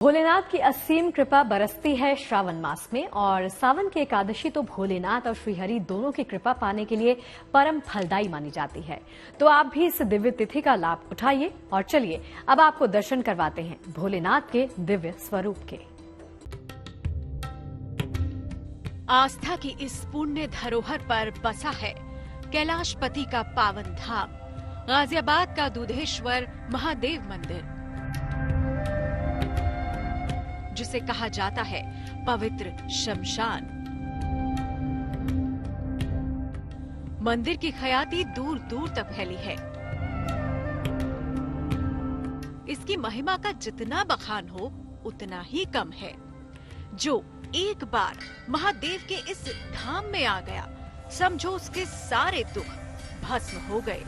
भोलेनाथ की असीम कृपा बरसती है श्रावण मास में और सावन की एकादशी तो भोलेनाथ और श्रीहरि दोनों की कृपा पाने के लिए परम फलदायी मानी जाती है। तो आप भी इस दिव्य तिथि का लाभ उठाइए और चलिए अब आपको दर्शन करवाते हैं भोलेनाथ के दिव्य स्वरूप के। आस्था की इस पुण्य धरोहर पर बसा है कैलाशपति का पावन धाम गाजियाबाद का दूधेश्वर महादेव मंदिर, जिसे कहा जाता है पवित्र शमशान। मंदिर की ख्याति दूर दूर तक फैली है। इसकी महिमा का जितना बखान हो उतना ही कम है। जो एक बार महादेव के इस धाम में आ गया, समझो उसके सारे दुख भस्म हो गए।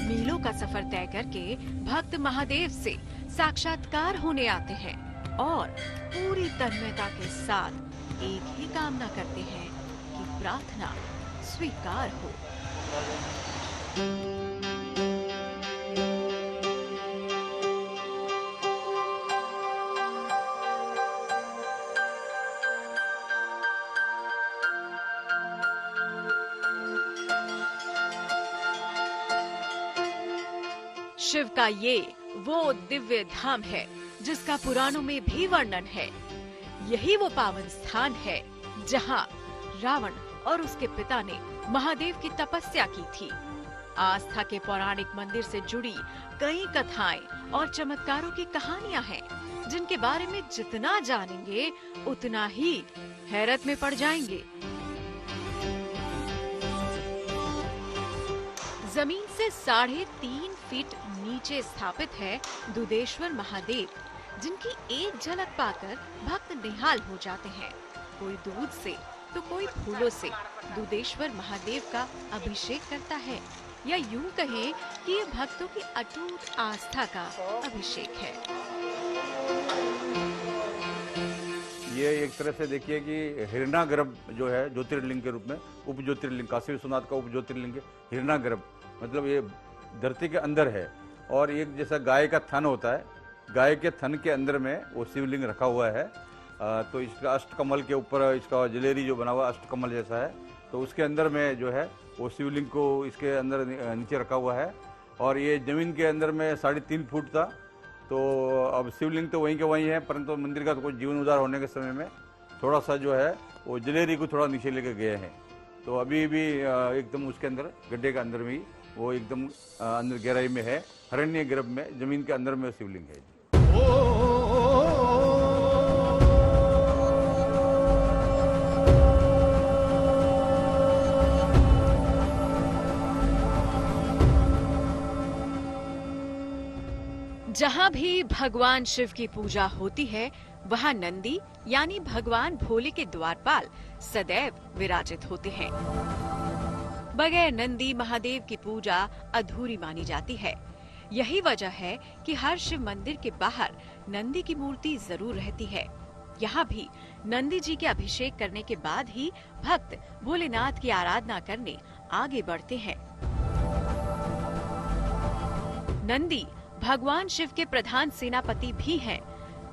मीलों का सफर तय करके भक्त महादेव से साक्षात्कार होने आते हैं और पूरी तन्मयता के साथ एक ही कामना करते हैं कि प्रार्थना स्वीकार हो। शिव का ये वो दिव्य धाम है जिसका पुराणों में भी वर्णन है। यही वो पावन स्थान है जहां रावण और उसके पिता ने महादेव की तपस्या की थी। आस्था के पौराणिक मंदिर से जुड़ी कई कथाएं और चमत्कारों की कहानियां हैं, जिनके बारे में जितना जानेंगे उतना ही हैरत में पड़ जाएंगे। जमीन से 3.5 फीट नीचे स्थापित है दूधेश्वर महादेव, जिनकी एक झलक पाकर भक्त निहाल हो जाते हैं। कोई दूध से तो कोई फूलों से दूधेश्वर महादेव का अभिषेक करता है, या यूं कहें कि ये भक्तों की अटूट आस्था का अभिषेक है। ये एक तरह से देखिए कि हिरणागर्भ जो है ज्योतिर्लिंग के रूप में उप ज्योतिर्लिंग, काशी विश्वनाथ का उप ज्योतिर्लिंग हिरणागर्भ, मतलब ये धरती के अंदर है। और एक जैसा गाय का थन होता है, गाय के थन के अंदर में वो शिवलिंग रखा हुआ है। तो इसका अष्टकमल के ऊपर इसका जलेरी जो बना हुआ अष्टकमल जैसा है, तो उसके अंदर में जो है वो शिवलिंग को इसके अंदर नीचे रखा हुआ है। और ये जमीन के अंदर में 3.5 फुट था। तो अब शिवलिंग तो वहीं के वहीं है, परंतु मंदिर का तो कुछ जीवन उद्धार होने के समय में थोड़ा सा जो है वो जलेरी को थोड़ा नीचे लेके गए हैं। तो अभी भी एकदम उसके अंदर गड्ढे के अंदर में वो एकदम अंदर गहराई में है, हरण्य गर्भ में जमीन के अंदर में शिवलिंग है। जहाँ भी भगवान शिव की पूजा होती है, वहाँ नंदी यानी भगवान भोले के द्वारपाल सदैव विराजित होते हैं। बगैर नंदी महादेव की पूजा अधूरी मानी जाती है। यही वजह है कि हर शिव मंदिर के बाहर नंदी की मूर्ति जरूर रहती है। यहाँ भी नंदी जी के अभिषेक करने के बाद ही भक्त भोलेनाथ की आराधना करने आगे बढ़ते हैं। नंदी भगवान शिव के प्रधान सेनापति भी हैं,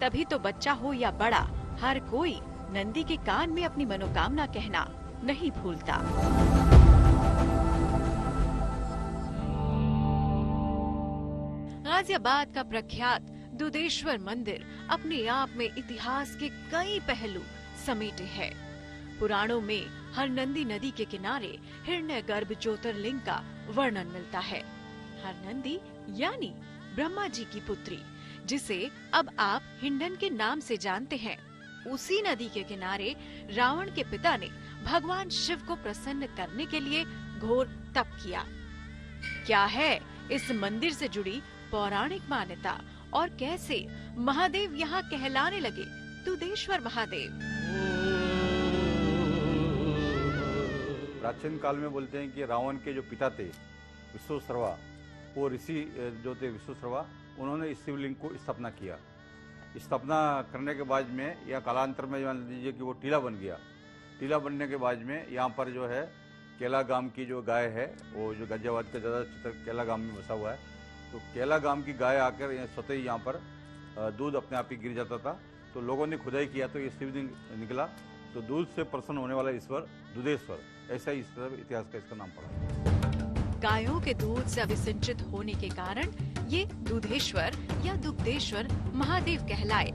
तभी तो बच्चा हो या बड़ा, हर कोई नंदी के कान में अपनी मनोकामना कहना नहीं भूलता। गाजियाबाद का प्रख्यात दूधेश्वर मंदिर अपने आप में इतिहास के कई पहलू समेटे है। पुराणों में हरनंदी नदी के किनारे हिरण्यगर्भ ज्योतिर्लिंग का वर्णन मिलता है। हरनंदी यानी ब्रह्मा जी की पुत्री, जिसे अब आप हिंडन के नाम से जानते हैं। उसी नदी के किनारे रावण के पिता ने भगवान शिव को प्रसन्न करने के लिए घोर तप किया। क्या है इस मंदिर से जुड़ी पौराणिक मान्यता और कैसे महादेव यहाँ कहलाने लगे दूधेश्वर महादेव? प्राचीन काल में बोलते हैं कि रावण के जो पिता थे विश्वश्रवा, वो ऋषि जो थे विश्वश्रवा, उन्होंने इस शिवलिंग को स्थापना किया। स्थापना करने के बाद में या कालांतर में मान लीजिए कि वो टीला बन गया। टीला बनने के बाद में यहाँ पर जो है केला गांव की जो गाय है, वो जो गाजियाबाद का ज़्यादा क्षेत्र केला गांव में बसा हुआ है, तो केला गांव की गाय आकर स्वतः ही यहाँ पर दूध अपने आप ही गिर जाता था। तो लोगों ने खुदाई किया तो ये शिवलिंग निकला, तो दूध से प्रसन्न होने वाला ईश्वर दुधेश्वर, ऐसा ही इस तरह इतिहास का इसका नाम पड़ा। गायों के दूध से अभिसिंचित होने के कारण ये दूधेश्वर या दुग्धेश्वर महादेव कहलाए।